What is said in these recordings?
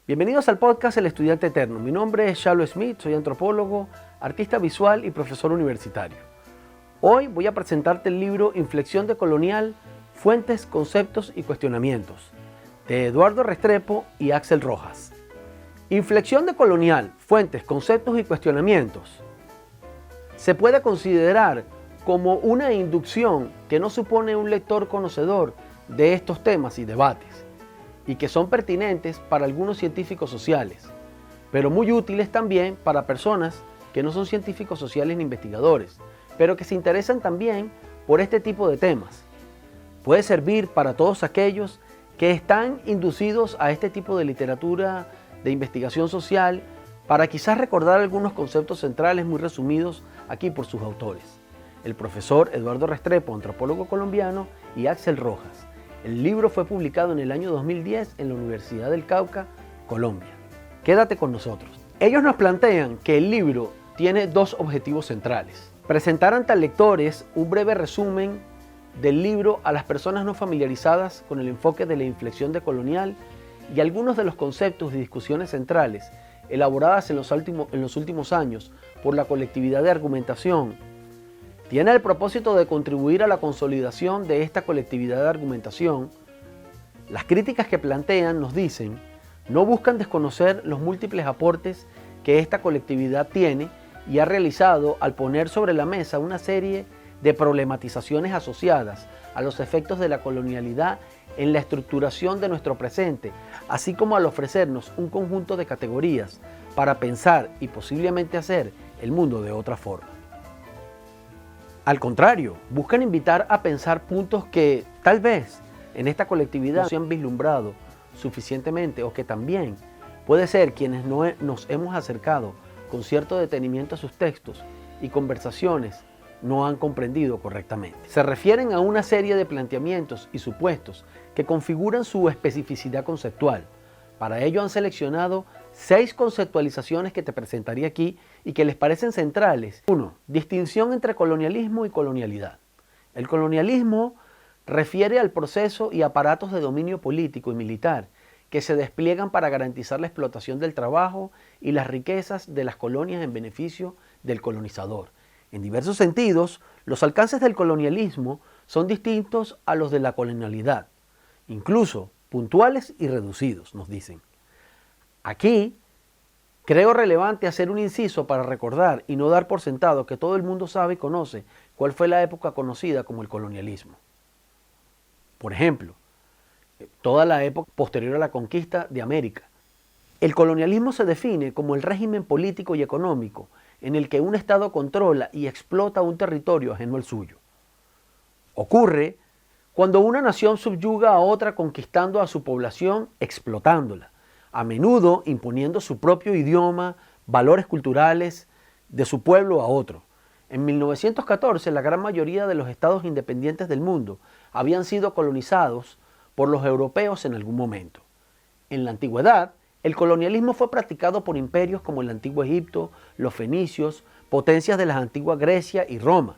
Bienvenidos al podcast El Estudiante Eterno. Mi nombre es Shalo Smith, soy antropólogo, artista visual y profesor universitario. Hoy voy a presentarte el libro Inflexión decolonial, Fuentes, Conceptos y Cuestionamientos, de Eduardo Restrepo y Axel Rojas. Inflexión decolonial, Fuentes, Conceptos y Cuestionamientos se puede considerar como una inducción que no supone un lector conocedor de estos temas y debates, y que son pertinentes para algunos científicos sociales, pero muy útiles también para personas que no son científicos sociales ni investigadores, pero que se interesan también por este tipo de temas. Puede servir para todos aquellos que están inducidos a este tipo de literatura de investigación social, para quizás recordar algunos conceptos centrales muy resumidos aquí por sus autores, el profesor Eduardo Restrepo, antropólogo colombiano, y Axel Rojas. El libro fue publicado en el año 2010 en la Universidad del Cauca, Colombia. Quédate con nosotros. Ellos nos plantean que el libro tiene dos objetivos centrales: presentar ante lectores un breve resumen del libro a las personas no familiarizadas con el enfoque de la inflexión decolonial y algunos de los conceptos y discusiones centrales elaboradas en los últimos años por la colectividad de argumentación. Tiene el propósito de contribuir a la consolidación de esta colectividad de argumentación. Las críticas que plantean, nos dicen, no buscan desconocer los múltiples aportes que esta colectividad tiene y ha realizado al poner sobre la mesa una serie de problematizaciones asociadas a los efectos de la colonialidad en la estructuración de nuestro presente, así como al ofrecernos un conjunto de categorías para pensar y posiblemente hacer el mundo de otra forma. Al contrario, buscan invitar a pensar puntos que tal vez en esta colectividad no se han vislumbrado suficientemente, o que también puede ser quienes no nos hemos acercado con cierto detenimiento a sus textos y conversaciones no han comprendido correctamente. Se refieren a una serie de planteamientos y supuestos que configuran su especificidad conceptual. Para ello han seleccionado 6 conceptualizaciones que te presentaré aquí y que les parecen centrales. 1. Distinción entre colonialismo y colonialidad. El colonialismo refiere al proceso y aparatos de dominio político y militar que se despliegan para garantizar la explotación del trabajo y las riquezas de las colonias en beneficio del colonizador. En diversos sentidos, los alcances del colonialismo son distintos a los de la colonialidad, incluso puntuales y reducidos, nos dicen. Aquí creo relevante hacer un inciso para recordar y no dar por sentado que todo el mundo sabe y conoce cuál fue la época conocida como el colonialismo. Por ejemplo, toda la época posterior a la conquista de América. El colonialismo se define como el régimen político y económico en el que un Estado controla y explota un territorio ajeno al suyo. Ocurre cuando una nación subyuga a otra conquistando a su población, explotándola, a menudo imponiendo su propio idioma, valores culturales de su pueblo a otro. En 1914, la gran mayoría de los estados independientes del mundo habían sido colonizados por los europeos en algún momento. En la antigüedad, el colonialismo fue practicado por imperios como el antiguo Egipto, los fenicios, potencias de la antigua Grecia y Roma.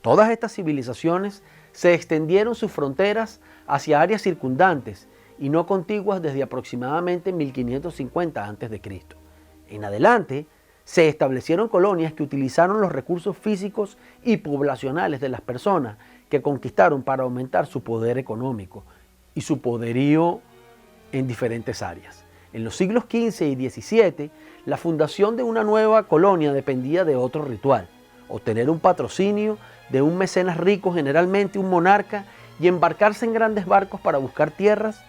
Todas estas civilizaciones se extendieron sus fronteras hacia áreas circundantes y no contiguas desde aproximadamente 1550 a.C. En adelante, se establecieron colonias que utilizaron los recursos físicos y poblacionales de las personas que conquistaron para aumentar su poder económico y su poderío en diferentes áreas. En los siglos XV y XVII, la fundación de una nueva colonia dependía de otro ritual: obtener un patrocinio de un mecenas rico, generalmente un monarca, y embarcarse en grandes barcos para buscar tierras.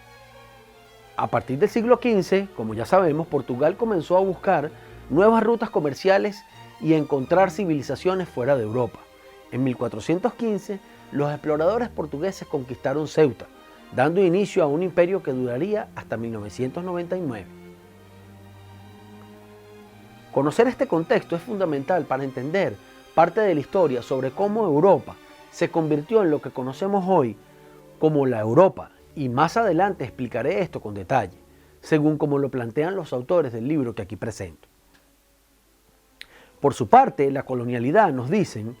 A partir del siglo XV, como ya sabemos, Portugal comenzó a buscar nuevas rutas comerciales y encontrar civilizaciones fuera de Europa. En 1415, los exploradores portugueses conquistaron Ceuta, dando inicio a un imperio que duraría hasta 1999. Conocer este contexto es fundamental para entender parte de la historia sobre cómo Europa se convirtió en lo que conocemos hoy como la Europa, y más adelante explicaré esto con detalle, según como lo plantean los autores del libro que aquí presento. Por su parte, la colonialidad, nos dicen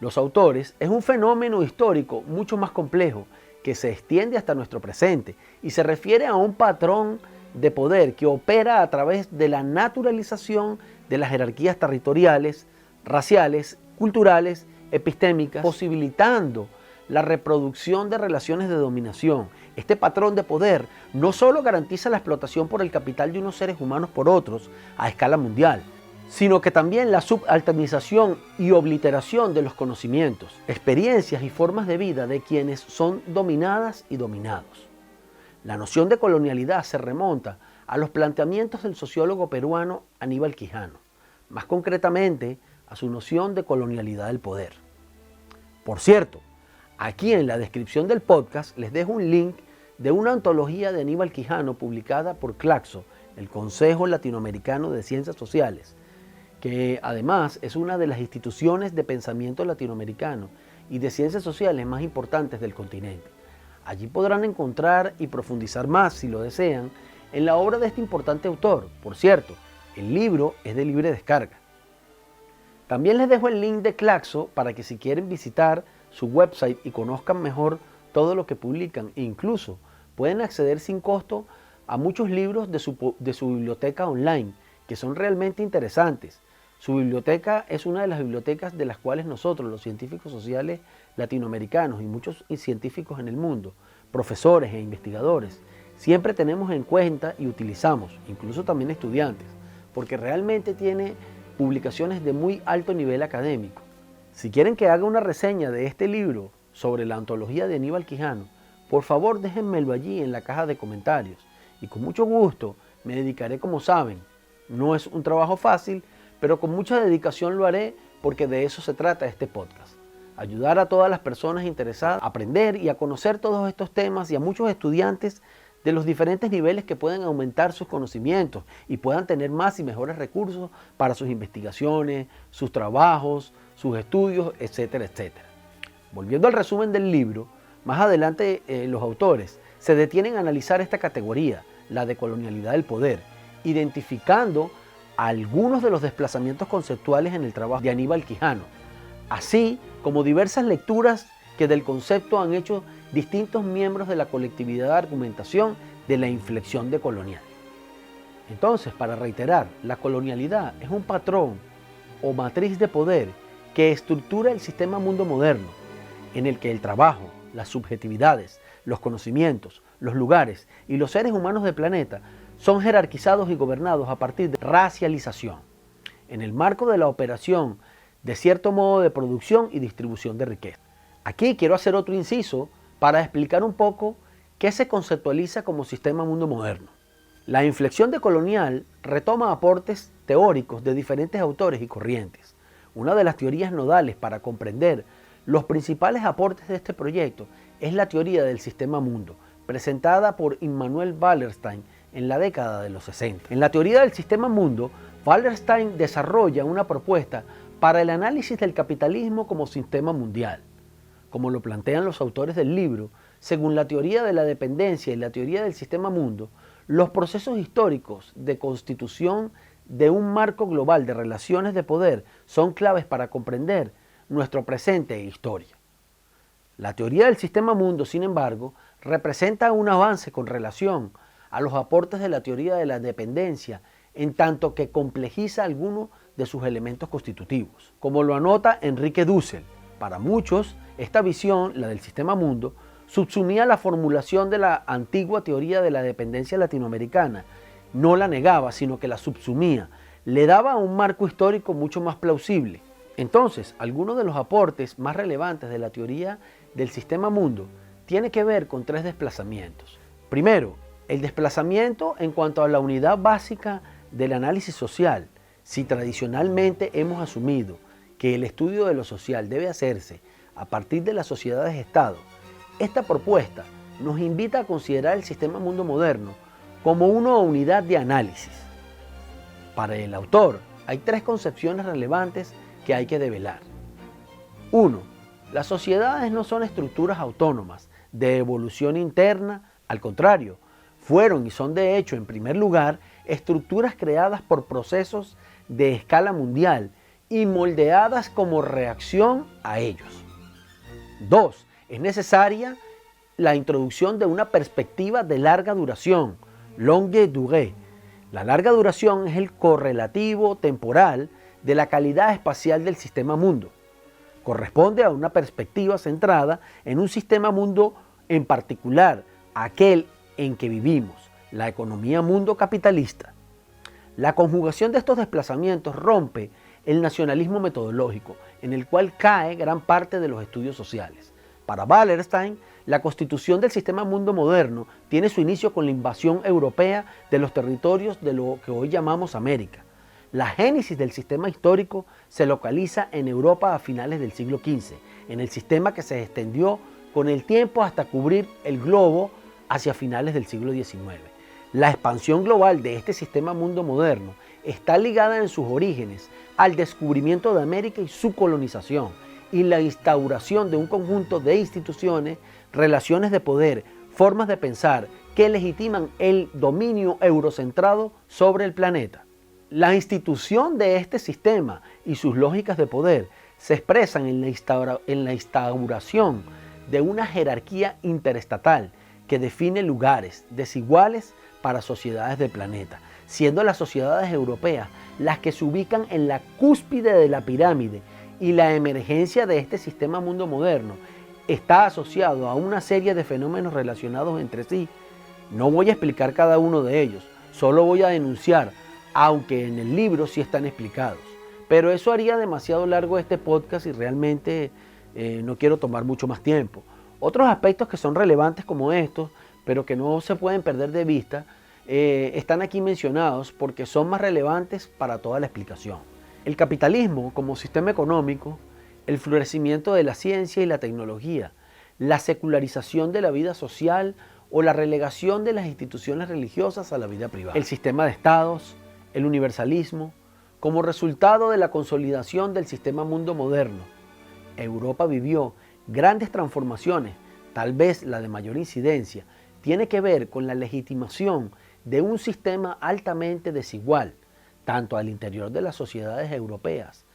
los autores, es un fenómeno histórico mucho más complejo que se extiende hasta nuestro presente y se refiere a un patrón de poder que opera a través de la naturalización de las jerarquías territoriales, raciales, culturales, epistémicas, posibilitando la reproducción de relaciones de dominación. Este patrón de poder no solo garantiza la explotación por el capital de unos seres humanos por otros a escala mundial, sino que también la subalternización y obliteración de los conocimientos, experiencias y formas de vida de quienes son dominadas y dominados. La noción de colonialidad se remonta a los planteamientos del sociólogo peruano Aníbal Quijano, más concretamente a su noción de colonialidad del poder. Por cierto, aquí en la descripción del podcast les dejo un link de una antología de Aníbal Quijano publicada por Claxo, el Consejo Latinoamericano de Ciencias Sociales, que además es una de las instituciones de pensamiento latinoamericano y de ciencias sociales más importantes del continente. Allí podrán encontrar y profundizar más, si lo desean, en la obra de este importante autor. Por cierto, el libro es de libre descarga. También les dejo el link de Claxo para que si quieren visitar su website y conozcan mejor todo lo que publican, e incluso pueden acceder sin costo a muchos libros de su biblioteca online, que son realmente interesantes. Su biblioteca es una de las bibliotecas de las cuales nosotros, los científicos sociales latinoamericanos y muchos científicos en el mundo, profesores e investigadores, siempre tenemos en cuenta y utilizamos, incluso también estudiantes, porque realmente tiene publicaciones de muy alto nivel académico. Si quieren que haga una reseña de este libro sobre la antología de Aníbal Quijano, por favor déjenmelo allí en la caja de comentarios y con mucho gusto me dedicaré, como saben. No es un trabajo fácil, pero con mucha dedicación lo haré, porque de eso se trata este podcast. Ayudar a todas las personas interesadas a aprender y a conocer todos estos temas, y a muchos estudiantes de los diferentes niveles que pueden aumentar sus conocimientos y puedan tener más y mejores recursos para sus investigaciones, sus trabajos, sus estudios, etcétera, etcétera. Volviendo al resumen del libro, más adelante los autores se detienen a analizar esta categoría, la de colonialidad del poder, identificando algunos de los desplazamientos conceptuales en el trabajo de Aníbal Quijano, así como diversas lecturas que del concepto han hecho distintos miembros de la colectividad de argumentación de la inflexión decolonial. Entonces, para reiterar, la colonialidad es un patrón o matriz de poder que estructura el sistema mundo moderno, en el que el trabajo, las subjetividades, los conocimientos, los lugares y los seres humanos del planeta son jerarquizados y gobernados a partir de racialización, en el marco de la operación de cierto modo de producción y distribución de riqueza. Aquí quiero hacer otro inciso para explicar un poco qué se conceptualiza como sistema mundo moderno. La inflexión decolonial retoma aportes teóricos de diferentes autores y corrientes. Una de las teorías nodales para comprender los principales aportes de este proyecto es la teoría del sistema mundo, presentada por Immanuel Wallerstein en la década de los 60. En la teoría del sistema mundo, Wallerstein desarrolla una propuesta para el análisis del capitalismo como sistema mundial. Como lo plantean los autores del libro, según la teoría de la dependencia y la teoría del sistema mundo, los procesos históricos de constitución de un marco global de relaciones de poder son claves para comprender nuestro presente e historia. La teoría del sistema mundo, sin embargo, representa un avance con relación a los aportes de la teoría de la dependencia, en tanto que complejiza algunos de sus elementos constitutivos. Como lo anota Enrique Dussel, para muchos, esta visión, la del sistema mundo, subsumía la formulación de la antigua teoría de la dependencia latinoamericana. No la negaba, sino que la subsumía, le daba un marco histórico mucho más plausible. Entonces, algunos de los aportes más relevantes de la teoría del sistema mundo tiene que ver con tres desplazamientos. Primero, el desplazamiento en cuanto a la unidad básica del análisis social. Si tradicionalmente hemos asumido que el estudio de lo social debe hacerse a partir de las sociedades-estado, esta propuesta nos invita a considerar el sistema mundo moderno como una unidad de análisis. Para el autor, hay tres concepciones relevantes que hay que develar. 1. Las sociedades no son estructuras autónomas de evolución interna, al contrario, fueron y son de hecho, en primer lugar, estructuras creadas por procesos de escala mundial y moldeadas como reacción a ellos. 2. Es necesaria la introducción de una perspectiva de larga duración, longue durée. La larga duración es el correlativo temporal de la calidad espacial del sistema mundo. Corresponde a una perspectiva centrada en un sistema mundo en particular, aquel en que vivimos, la economía mundo capitalista. La conjugación de estos desplazamientos rompe el nacionalismo metodológico, en el cual cae gran parte de los estudios sociales. Para Wallerstein, la constitución del sistema mundo moderno tiene su inicio con la invasión europea de los territorios de lo que hoy llamamos América. La génesis del sistema histórico se localiza en Europa a finales del siglo XV, en el sistema que se extendió con el tiempo hasta cubrir el globo hacia finales del siglo XIX. La expansión global de este sistema mundo moderno está ligada en sus orígenes al descubrimiento de América y su colonización, y la instauración de un conjunto de instituciones, relaciones de poder, formas de pensar que legitiman el dominio eurocentrado sobre el planeta. La institución de este sistema y sus lógicas de poder se expresan en la instauración de una jerarquía interestatal que define lugares desiguales para sociedades del planeta, siendo las sociedades europeas las que se ubican en la cúspide de la pirámide, y la emergencia de este sistema mundo moderno está asociado a una serie de fenómenos relacionados entre sí. No voy a explicar cada uno de ellos, solo voy a denunciar, aunque en el libro sí están explicados. Pero eso haría demasiado largo este podcast y realmente no quiero tomar mucho más tiempo. Otros aspectos que son relevantes como estos, pero que no se pueden perder de vista, están aquí mencionados porque son más relevantes para toda la explicación. El capitalismo como sistema económico, el florecimiento de la ciencia y la tecnología, la secularización de la vida social o la relegación de las instituciones religiosas a la vida privada. El sistema de estados, el universalismo, como resultado de la consolidación del sistema mundo moderno. Europa vivió grandes transformaciones, tal vez la de mayor incidencia, tiene que ver con la legitimación de un sistema altamente desigual, tanto al interior de las sociedades europeas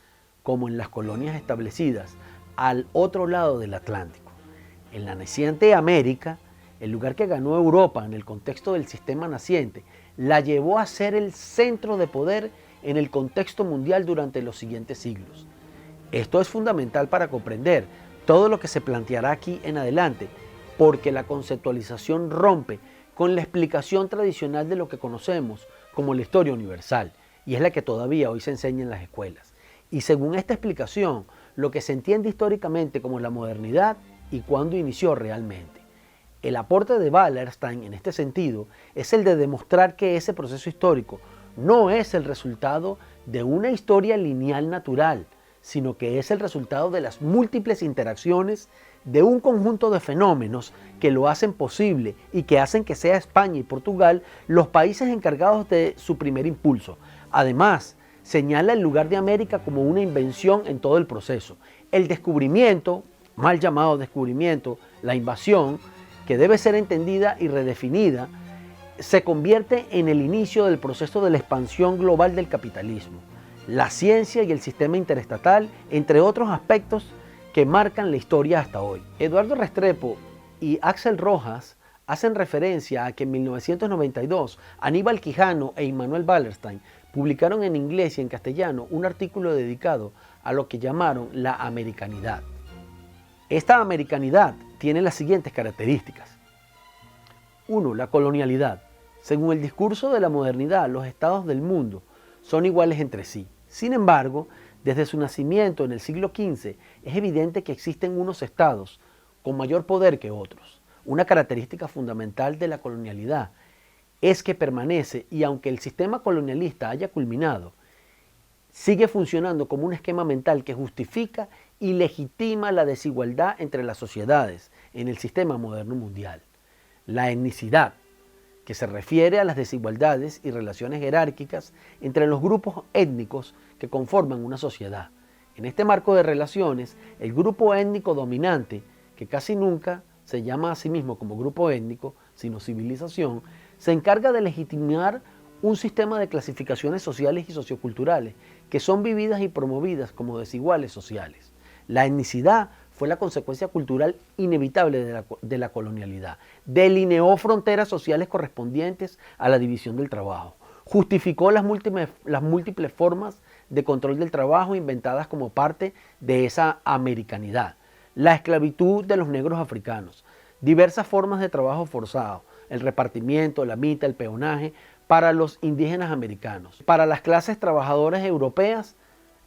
como en las colonias establecidas al otro lado del Atlántico. En la naciente América, el lugar que ganó Europa en el contexto del sistema naciente la llevó a ser el centro de poder en el contexto mundial durante los siguientes siglos. Esto es fundamental para comprender todo lo que se planteará aquí en adelante, porque la conceptualización rompe con la explicación tradicional de lo que conocemos como la historia universal, y es la que todavía hoy se enseña en las escuelas. Y según esta explicación, lo que se entiende históricamente como la modernidad y cuándo inició realmente. El aporte de Wallerstein en este sentido es el de demostrar que ese proceso histórico no es el resultado de una historia lineal natural, sino que es el resultado de las múltiples interacciones de un conjunto de fenómenos que lo hacen posible y que hacen que sea España y Portugal los países encargados de su primer impulso. Además, señala el lugar de América como una invención en todo el proceso. El descubrimiento, mal llamado descubrimiento, la invasión, que debe ser entendida y redefinida, se convierte en el inicio del proceso de la expansión global del capitalismo, la ciencia y el sistema interestatal, entre otros aspectos que marcan la historia hasta hoy. Eduardo Restrepo y Axel Rojas hacen referencia a que en 1992 Aníbal Quijano e Immanuel Wallerstein publicaron en inglés y en castellano un artículo dedicado a lo que llamaron la americanidad. Esta americanidad tiene las siguientes características. 1. La colonialidad. Según el discurso de la modernidad, los estados del mundo son iguales entre sí. Sin embargo, desde su nacimiento en el siglo XV, es evidente que existen unos estados con mayor poder que otros. Una característica fundamental de la colonialidad es que permanece, y aunque el sistema colonialista haya culminado, sigue funcionando como un esquema mental que justifica y legitima la desigualdad entre las sociedades en el sistema moderno mundial. La etnicidad, que se refiere a las desigualdades y relaciones jerárquicas entre los grupos étnicos que conforman una sociedad. En este marco de relaciones, el grupo étnico dominante, que casi nunca se llama a sí mismo como grupo étnico, sino civilización, se encarga de legitimar un sistema de clasificaciones sociales y socioculturales que son vividas y promovidas como desiguales sociales. La etnicidad fue la consecuencia cultural inevitable de la colonialidad. Delineó fronteras sociales correspondientes a la división del trabajo. Justificó las múltiples formas de control del trabajo inventadas como parte de esa americanidad. La esclavitud de los negros africanos, diversas formas de trabajo forzado, el repartimiento, la mita, el peonaje para los indígenas americanos. Para las clases trabajadoras europeas,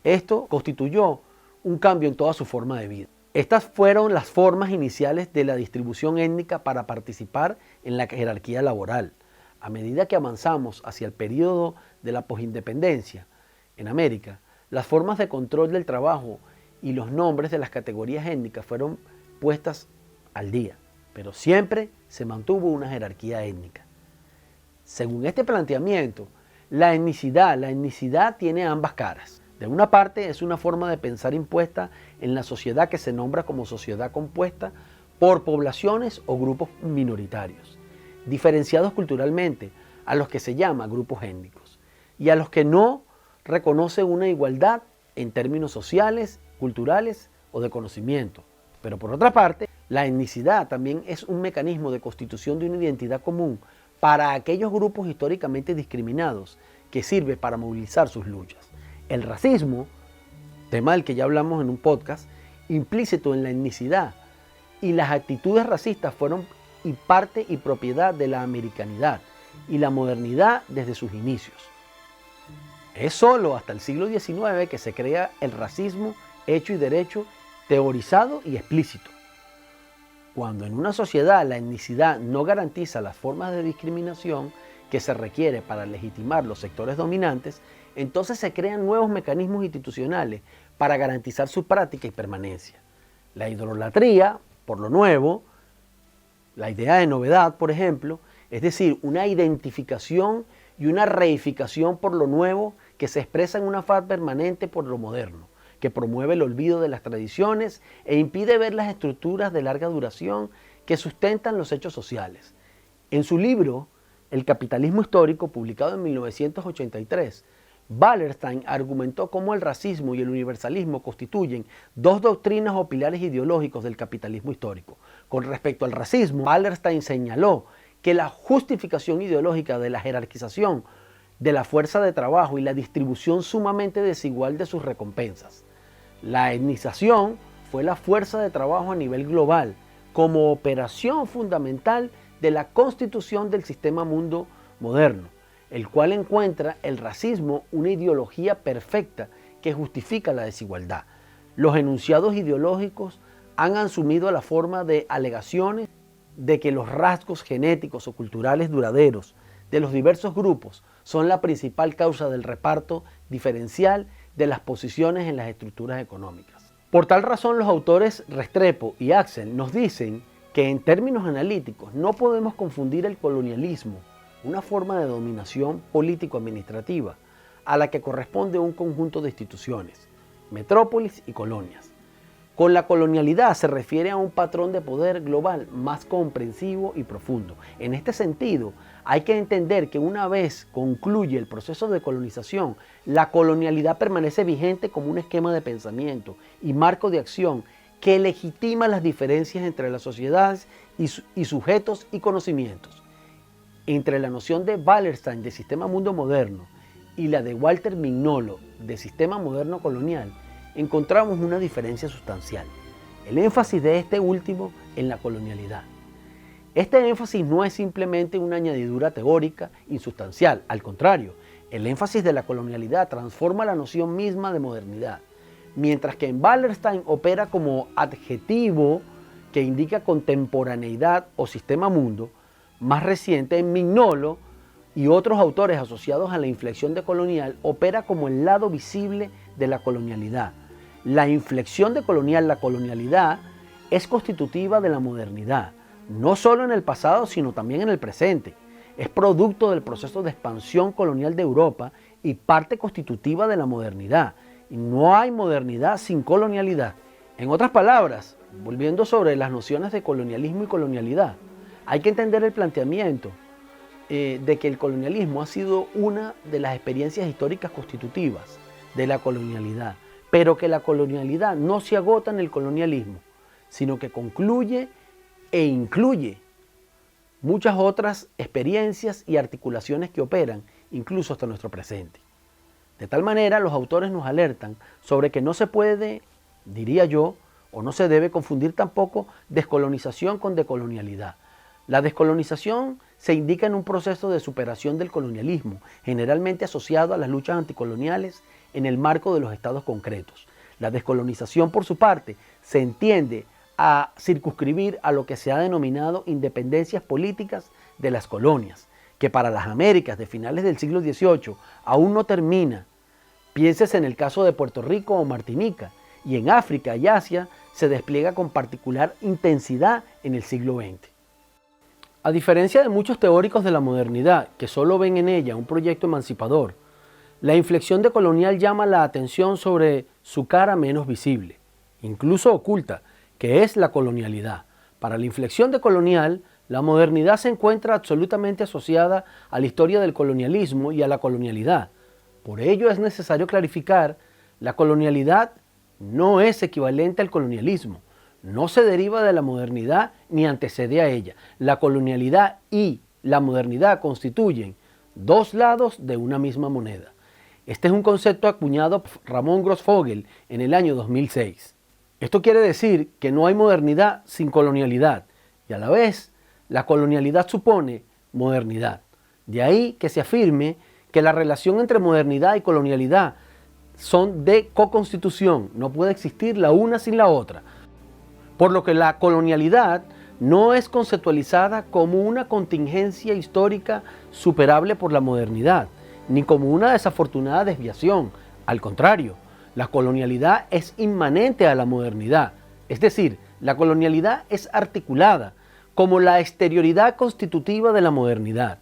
esto constituyó un cambio en toda su forma de vida. Estas fueron las formas iniciales de la distribución étnica para participar en la jerarquía laboral. A medida que avanzamos hacia el periodo de la posindependencia en América, las formas de control del trabajo y los nombres de las categorías étnicas fueron puestas al día, pero siempre se mantuvo una jerarquía étnica. Según este planteamiento, la etnicidad tiene ambas caras. De una parte, es una forma de pensar impuesta en la sociedad que se nombra como sociedad compuesta por poblaciones o grupos minoritarios, diferenciados culturalmente, a los que se llama grupos étnicos, y a los que no reconoce una igualdad en términos sociales, culturales o de conocimiento. Pero por otra parte, la etnicidad también es un mecanismo de constitución de una identidad común para aquellos grupos históricamente discriminados que sirve para movilizar sus luchas. El racismo, tema del que ya hablamos en un podcast, implícito en la etnicidad, y las actitudes racistas fueron parte y propiedad de la americanidad y la modernidad desde sus inicios. Es solo hasta el siglo XIX que se crea el racismo hecho y derecho, teorizado y explícito. Cuando en una sociedad la etnicidad no garantiza las formas de discriminación que se requiere para legitimar los sectores dominantes, entonces se crean nuevos mecanismos institucionales para garantizar su práctica y permanencia. La idolatría, por lo nuevo, la idea de novedad, por ejemplo, es decir, una identificación y una reificación por lo nuevo que se expresa en un afán permanente por lo moderno, que promueve el olvido de las tradiciones e impide ver las estructuras de larga duración que sustentan los hechos sociales. En su libro, El capitalismo histórico, publicado en 1983, Wallerstein argumentó cómo el racismo y el universalismo constituyen dos doctrinas o pilares ideológicos del capitalismo histórico. Con respecto al racismo, Wallerstein señaló que la justificación ideológica de la jerarquización de la fuerza de trabajo y la distribución sumamente desigual de sus recompensas. La etnización fue la fuerza de trabajo a nivel global como operación fundamental de la constitución del sistema mundo moderno, el cual encuentra el racismo una ideología perfecta que justifica la desigualdad. Los enunciados ideológicos han asumido la forma de alegaciones de que los rasgos genéticos o culturales duraderos de los diversos grupos son la principal causa del reparto diferencial de las posiciones en las estructuras económicas. Por tal razón, los autores Restrepo y Axel nos dicen que en términos analíticos no podemos confundir el colonialismo, una forma de dominación político-administrativa, a la que corresponde un conjunto de instituciones, metrópolis y colonias. Con la colonialidad se refiere a un patrón de poder global más comprensivo y profundo. En este sentido, hay que entender que una vez concluye el proceso de colonización, la colonialidad permanece vigente como un esquema de pensamiento y marco de acción que legitima las diferencias entre las sociedades y sujetos y conocimientos. Entre la noción de Wallerstein de sistema mundo moderno y la de Walter Mignolo de sistema moderno colonial, encontramos una diferencia sustancial, el énfasis de este último en la colonialidad. Este énfasis no es simplemente una añadidura teórica insustancial, al contrario, el énfasis de la colonialidad transforma la noción misma de modernidad, mientras que en Wallerstein opera como adjetivo que indica contemporaneidad o sistema mundo. Más reciente, en Mignolo y otros autores asociados a la inflexión de colonial, opera como el lado visible de la colonialidad. La inflexión de colonial, la colonialidad, es constitutiva de la modernidad, no solo en el pasado, sino también en el presente. Es producto del proceso de expansión colonial de Europa y parte constitutiva de la modernidad. Y no hay modernidad sin colonialidad. En otras palabras, volviendo sobre las nociones de colonialismo y colonialidad, hay que entender el planteamiento de que el colonialismo ha sido una de las experiencias históricas constitutivas de la colonialidad, pero que la colonialidad no se agota en el colonialismo. sino que concluye e incluye muchas otras experiencias y articulaciones que operan incluso hasta nuestro presente. De tal manera, los autores nos alertan sobre que no se puede, diría yo, o no se debe confundir tampoco descolonización con decolonialidad. La descolonización se indica en un proceso de superación del colonialismo, generalmente asociado a las luchas anticoloniales en el marco de los estados concretos. La descolonización, por su parte, se entiende a circunscribir a lo que se ha denominado independencias políticas de las colonias, que para las Américas de finales del siglo XVIII aún no termina. Piénsese en el caso de Puerto Rico o Martinica, y en África y Asia se despliega con particular intensidad en el siglo XX. A diferencia de muchos teóricos de la modernidad que solo ven en ella un proyecto emancipador, la inflexión decolonial llama la atención sobre su cara menos visible, incluso oculta, que es la colonialidad. Para la inflexión decolonial, la modernidad se encuentra absolutamente asociada a la historia del colonialismo y a la colonialidad. Por ello es necesario clarificar, la colonialidad no es equivalente al colonialismo, no se deriva de la modernidad ni antecede a ella. La colonialidad y la modernidad constituyen dos lados de una misma moneda. Este es un concepto acuñado por Ramón Grossfogel en el año 2006. Esto quiere decir que no hay modernidad sin colonialidad y a la vez la colonialidad supone modernidad. De ahí que se afirme que la relación entre modernidad y colonialidad son de co-constitución, no puede existir la una sin la otra. Por lo que la colonialidad no es conceptualizada como una contingencia histórica superable por la modernidad, ni como una desafortunada desviación. Al contrario, la colonialidad es inmanente a la modernidad, es decir, la colonialidad es articulada como la exterioridad constitutiva de la modernidad.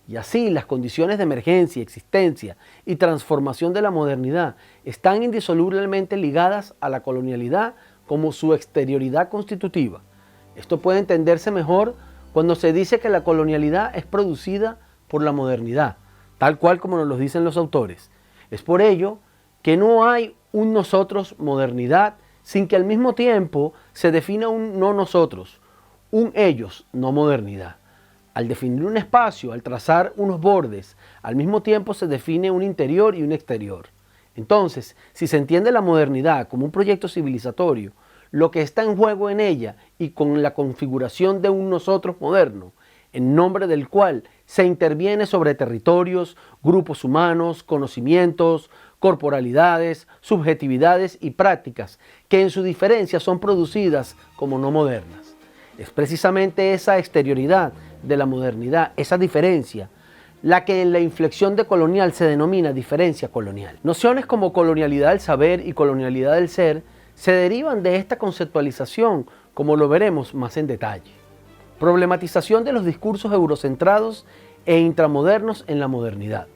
Y así las condiciones de emergencia, existencia y transformación de la modernidad están indisolublemente ligadas a la colonialidad como su exterioridad constitutiva. Esto puede entenderse mejor cuando se dice que la colonialidad es producida por la modernidad, tal cual como nos lo dicen los autores. Es por ello que no hay un nosotros modernidad sin que al mismo tiempo se defina un no nosotros, un ellos no modernidad. Al definir un espacio, al trazar unos bordes, al mismo tiempo se define un interior y un exterior. Entonces, si se entiende la modernidad como un proyecto civilizatorio, lo que está en juego en ella y con la configuración de un nosotros moderno, en nombre del cual se interviene sobre territorios, grupos humanos, conocimientos, corporalidades, subjetividades y prácticas que en su diferencia son producidas como no modernas. Es precisamente esa exterioridad de la modernidad, esa diferencia, la que en la inflexión decolonial se denomina diferencia colonial. Nociones como colonialidad del saber y colonialidad del ser se derivan de esta conceptualización, como lo veremos más en detalle. Problematización de los discursos eurocentrados e intramodernos en la modernidad.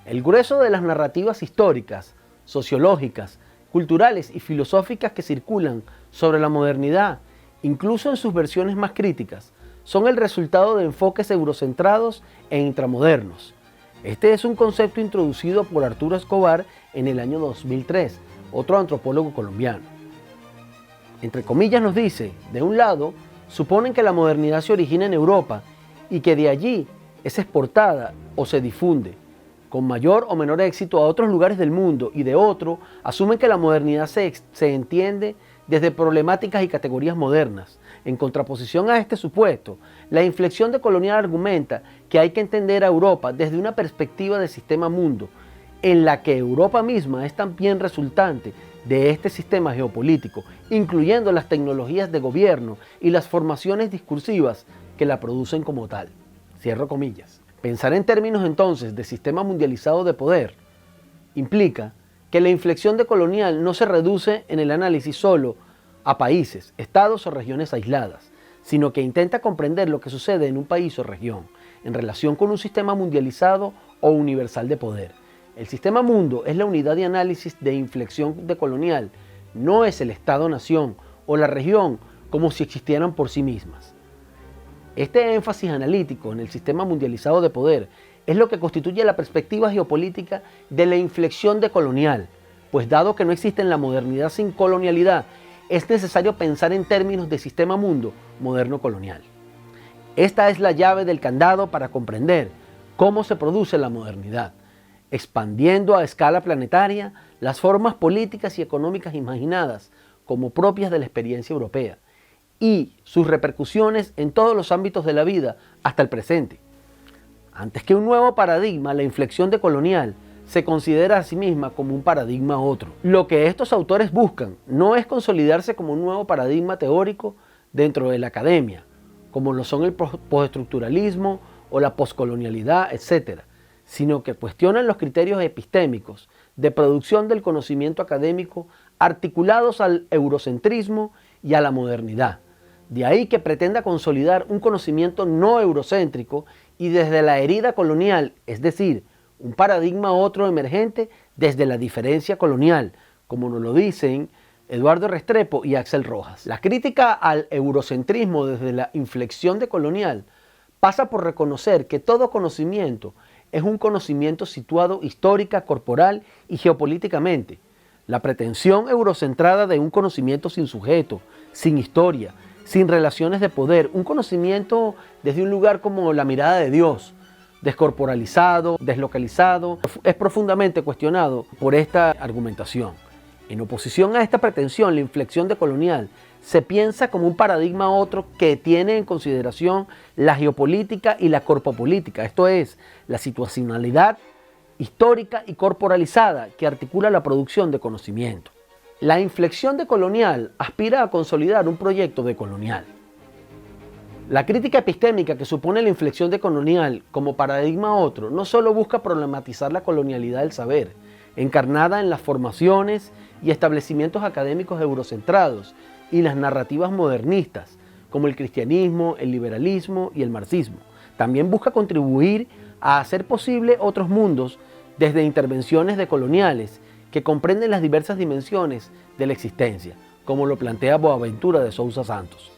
El grueso de las narrativas históricas, sociológicas, culturales y filosóficas que circulan sobre la modernidad, incluso en sus versiones más críticas, son el resultado de enfoques eurocentrados e intramodernos. Este es un concepto introducido por Arturo Escobar en el año 2003, otro antropólogo colombiano. Entre comillas nos dice, de un lado, suponen que la modernidad se origina en Europa y que de allí es exportada o se difunde, con mayor o menor éxito a otros lugares del mundo, y de otro, asumen que la modernidad se entiende desde problemáticas y categorías modernas. En contraposición a este supuesto, la inflexión decolonial argumenta que hay que entender a Europa desde una perspectiva de sistema mundo, en la que Europa misma es también resultante de este sistema geopolítico, incluyendo las tecnologías de gobierno y las formaciones discursivas que la producen como tal. Cierro comillas. Pensar en términos entonces de sistema mundializado de poder implica que la inflexión decolonial no se reduce en el análisis solo a países, estados o regiones aisladas, sino que intenta comprender lo que sucede en un país o región en relación con un sistema mundializado o universal de poder. El sistema mundo es la unidad de análisis de inflexión decolonial, no es el Estado-nación o la región como si existieran por sí mismas. Este énfasis analítico en el sistema mundializado de poder es lo que constituye la perspectiva geopolítica de la inflexión decolonial, pues dado que no existe en la modernidad sin colonialidad es necesario pensar en términos de sistema mundo moderno colonial. Esta es la llave del candado para comprender cómo se produce la modernidad, expandiendo a escala planetaria las formas políticas y económicas imaginadas como propias de la experiencia europea y sus repercusiones en todos los ámbitos de la vida hasta el presente. Antes que un nuevo paradigma, la inflexión decolonial se considera a sí misma como un paradigma otro. Lo que estos autores buscan no es consolidarse como un nuevo paradigma teórico dentro de la academia, como lo son el postestructuralismo o la poscolonialidad, etc., sino que cuestionan los criterios epistémicos de producción del conocimiento académico articulados al eurocentrismo y a la modernidad. De ahí que pretenda consolidar un conocimiento no eurocéntrico y desde la herida colonial, es decir, un paradigma otro emergente desde la diferencia colonial, como nos lo dicen Eduardo Restrepo y Axel Rojas. La crítica al eurocentrismo desde la inflexión decolonial pasa por reconocer que todo conocimiento es un conocimiento situado histórica, corporal y geopolíticamente. La pretensión eurocentrada de un conocimiento sin sujeto, sin historia, sin relaciones de poder, un conocimiento desde un lugar como la mirada de Dios, descorporalizado, deslocalizado, es profundamente cuestionado por esta argumentación. En oposición a esta pretensión, la inflexión decolonial se piensa como un paradigma otro que tiene en consideración la geopolítica y la corpopolítica, esto es, la situacionalidad histórica y corporalizada que articula la producción de conocimiento. La inflexión decolonial aspira a consolidar un proyecto decolonial. La crítica epistémica que supone la inflexión decolonial como paradigma otro no solo busca problematizar la colonialidad del saber, encarnada en las formaciones y establecimientos académicos eurocentrados y las narrativas modernistas, como el cristianismo, el liberalismo y el marxismo. También busca contribuir a hacer posible otros mundos desde intervenciones decoloniales que comprenden las diversas dimensiones de la existencia, como lo plantea Boaventura de Sousa Santos.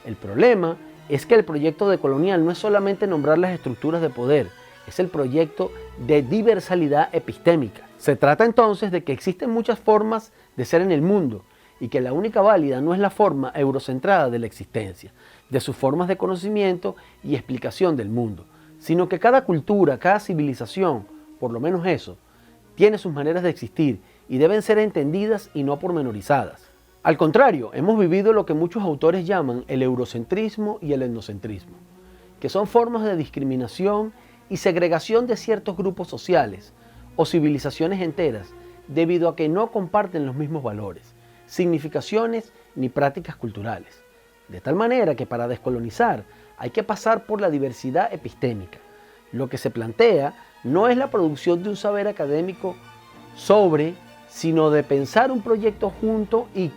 El problema es que el proyecto decolonial no es solamente nombrar las estructuras de poder, es el proyecto de diversalidad epistémica. Se trata entonces de que existen muchas formas de ser en el mundo y que la única válida no es la forma eurocentrada de la existencia, de sus formas de conocimiento y explicación del mundo, sino que cada cultura, cada civilización, por lo menos eso, tiene sus maneras de existir y deben ser entendidas y no pormenorizadas. Al contrario, hemos vivido lo que muchos autores llaman el eurocentrismo y el etnocentrismo, que son formas de discriminación y segregación de ciertos grupos sociales o civilizaciones enteras debido a que no comparten los mismos valores, significaciones ni prácticas culturales. De tal manera que para descolonizar hay que pasar por la diversidad epistémica. Lo que se plantea no es la producción de un saber académico sobre, sino de pensar un proyecto junto y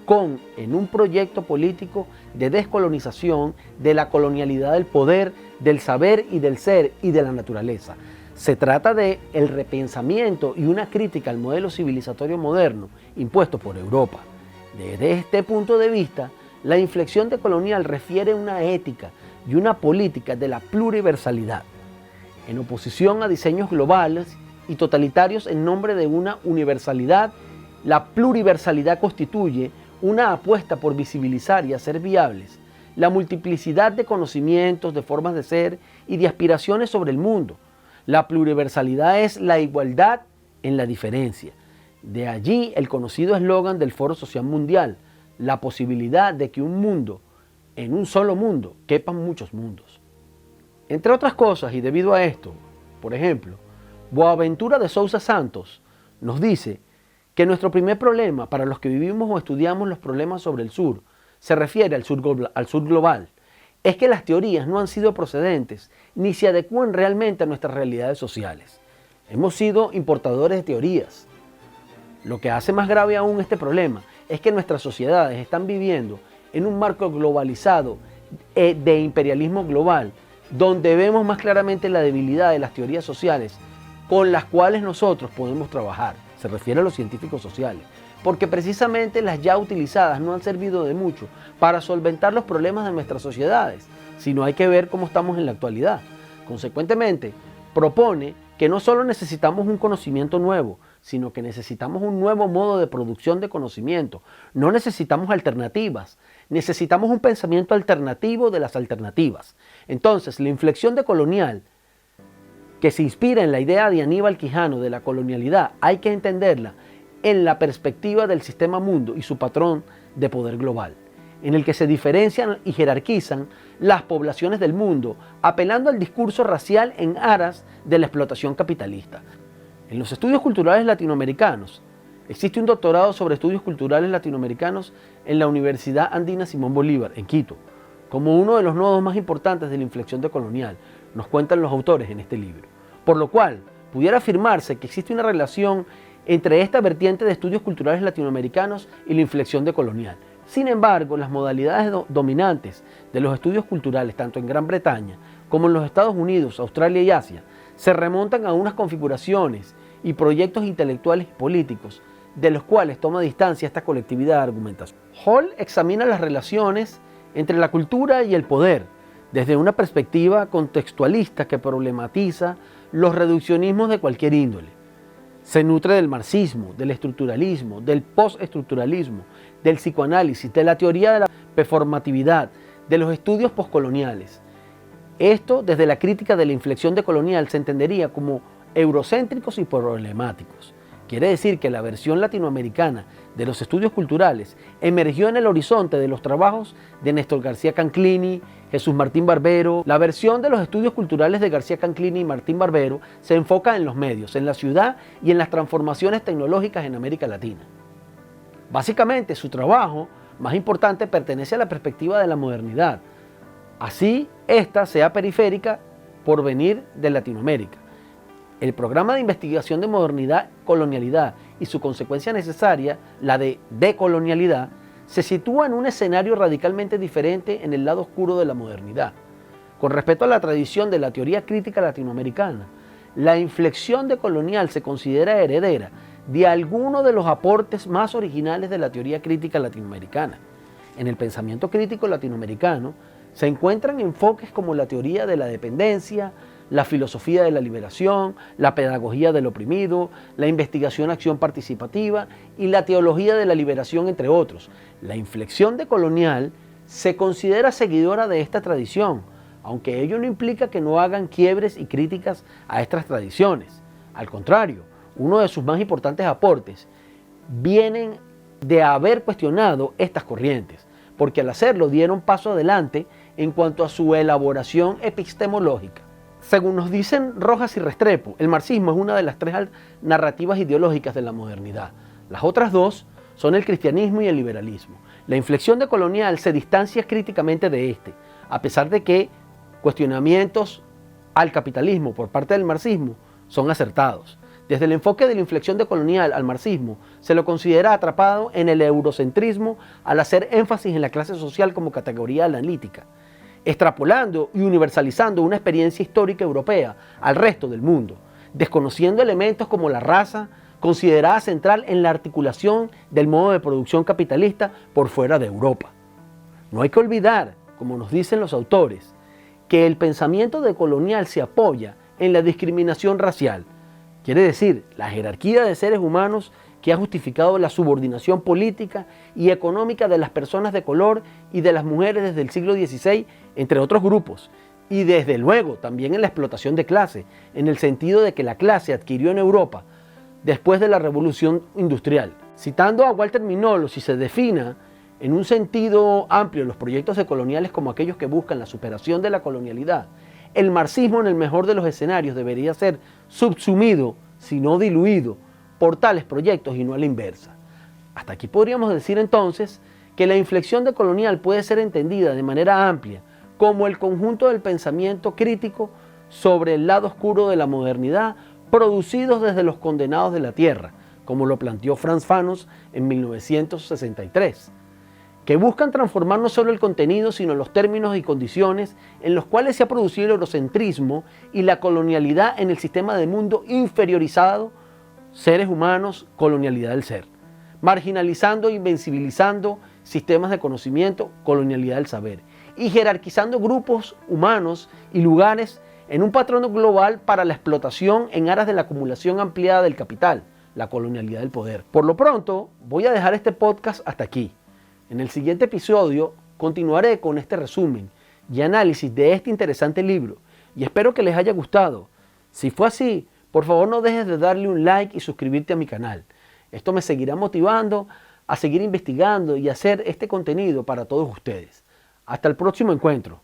en un proyecto político de descolonización de la colonialidad del poder, del saber y del ser y de la naturaleza. Se trata de el repensamiento y una crítica al modelo civilizatorio moderno impuesto por Europa. Desde este punto de vista, la inflexión decolonial refiere una ética y una política de la pluriversalidad, en oposición a diseños globales y totalitarios en nombre de una universalidad. La pluriversalidad constituye una apuesta por visibilizar y hacer viables la multiplicidad de conocimientos, de formas de ser y de aspiraciones sobre el mundo. La pluriversalidad es la igualdad en la diferencia. De allí el conocido eslogan del Foro Social Mundial, la posibilidad de que un mundo, en un solo mundo, quepan muchos mundos. Entre otras cosas, y debido a esto, por ejemplo, Boaventura de Sousa Santos nos dice que nuestro primer problema para los que vivimos o estudiamos los problemas sobre el sur, se refiere al sur global, es que las teorías no han sido procedentes ni se adecúan realmente a nuestras realidades sociales. Hemos sido importadores de teorías. Lo que hace más grave aún este problema es que nuestras sociedades están viviendo en un marco globalizado de imperialismo global, donde vemos más claramente la debilidad de las teorías sociales con las cuales nosotros podemos trabajar. Se refiere a los científicos sociales, porque precisamente las ya utilizadas no han servido de mucho para solventar los problemas de nuestras sociedades, sino hay que ver cómo estamos en la actualidad. Consecuentemente, propone que no solo necesitamos un conocimiento nuevo, sino que necesitamos un nuevo modo de producción de conocimiento. No necesitamos alternativas, necesitamos un pensamiento alternativo de las alternativas. Entonces, la inflexión decolonial, que se inspira en la idea de Aníbal Quijano de la colonialidad, hay que entenderla en la perspectiva del sistema mundo y su patrón de poder global, en el que se diferencian y jerarquizan las poblaciones del mundo, apelando al discurso racial en aras de la explotación capitalista. En los estudios culturales latinoamericanos, existe un doctorado sobre estudios culturales latinoamericanos en la Universidad Andina Simón Bolívar, en Quito, como uno de los nodos más importantes de la inflexión decolonial, nos cuentan los autores en este libro. Por lo cual, pudiera afirmarse que existe una relación entre esta vertiente de estudios culturales latinoamericanos y la inflexión decolonial. Sin embargo, las modalidades dominantes de los estudios culturales, tanto en Gran Bretaña como en los Estados Unidos, Australia y Asia, se remontan a unas configuraciones y proyectos intelectuales y políticos de los cuales toma distancia esta colectividad de argumentación. Hall examina las relaciones entre la cultura y el poder desde una perspectiva contextualista que problematiza los reduccionismos de cualquier índole. Se nutre del marxismo, del estructuralismo, del postestructuralismo, del psicoanálisis, de la teoría de la performatividad, de los estudios postcoloniales. Esto, desde la crítica de la inflexión decolonial, se entendería como eurocéntricos y problemáticos. Quiere decir que la versión latinoamericana de los estudios culturales emergió en el horizonte de los trabajos de Néstor García Canclini, Jesús Martín Barbero. La versión de los estudios culturales de García Canclini y Martín Barbero se enfoca en los medios, en la ciudad y en las transformaciones tecnológicas en América Latina. Básicamente, su trabajo más importante pertenece a la perspectiva de la modernidad. Así, esta sea periférica por venir de Latinoamérica. El programa de investigación de modernidad, colonialidad y su consecuencia necesaria, la de decolonialidad, se sitúa en un escenario radicalmente diferente en el lado oscuro de la modernidad. Con respecto a la tradición de la teoría crítica latinoamericana, la inflexión decolonial se considera heredera de algunos de los aportes más originales de la teoría crítica latinoamericana. En el pensamiento crítico latinoamericano se encuentran enfoques como la teoría de la dependencia, la filosofía de la liberación, la pedagogía del oprimido, la investigación-acción participativa y la teología de la liberación, entre otros. La inflexión decolonial se considera seguidora de esta tradición, aunque ello no implica que no hagan quiebres y críticas a estas tradiciones. Al contrario, uno de sus más importantes aportes vienen de haber cuestionado estas corrientes, porque al hacerlo dieron paso adelante en cuanto a su elaboración epistemológica. Según nos dicen Rojas y Restrepo, el marxismo es una de las tres narrativas ideológicas de la modernidad. Las otras dos son el cristianismo y el liberalismo. La inflexión decolonial se distancia críticamente de este, a pesar de que cuestionamientos al capitalismo por parte del marxismo son acertados. Desde el enfoque de la inflexión decolonial al marxismo, se lo considera atrapado en el eurocentrismo al hacer énfasis en la clase social como categoría analítica, extrapolando y universalizando una experiencia histórica europea al resto del mundo, desconociendo elementos como la raza, considerada central en la articulación del modo de producción capitalista por fuera de Europa. No hay que olvidar, como nos dicen los autores, que el pensamiento decolonial se apoya en la discriminación racial, quiere decir, la jerarquía de seres humanos que ha justificado la subordinación política y económica de las personas de color y de las mujeres desde el siglo XVI, entre otros grupos, y desde luego también en la explotación de clase, en el sentido de que la clase adquirió en Europa después de la Revolución Industrial. Citando a Walter Mignolo, si se defina en un sentido amplio los proyectos decoloniales como aquellos que buscan la superación de la colonialidad, el marxismo en el mejor de los escenarios debería ser subsumido, si no diluido, por tales proyectos y no a la inversa. Hasta aquí podríamos decir entonces que la inflexión decolonial puede ser entendida de manera amplia como el conjunto del pensamiento crítico sobre el lado oscuro de la modernidad producidos desde los condenados de la tierra, como lo planteó Frantz Fanon en 1963, que buscan transformar no solo el contenido, sino los términos y condiciones en los cuales se ha producido el eurocentrismo y la colonialidad en el sistema de mundo inferiorizado, seres humanos, colonialidad del ser, marginalizando e invencibilizando sistemas de conocimiento, colonialidad del saber, y jerarquizando grupos humanos y lugares en un patrón global para la explotación en aras de la acumulación ampliada del capital, la colonialidad del poder. Por lo pronto, voy a dejar este podcast hasta aquí. En el siguiente episodio continuaré con este resumen y análisis de este interesante libro y espero que les haya gustado. Si fue así, por favor no dejes de darle un like y suscribirte a mi canal. Esto me seguirá motivando a seguir investigando y hacer este contenido para todos ustedes. Hasta el próximo encuentro.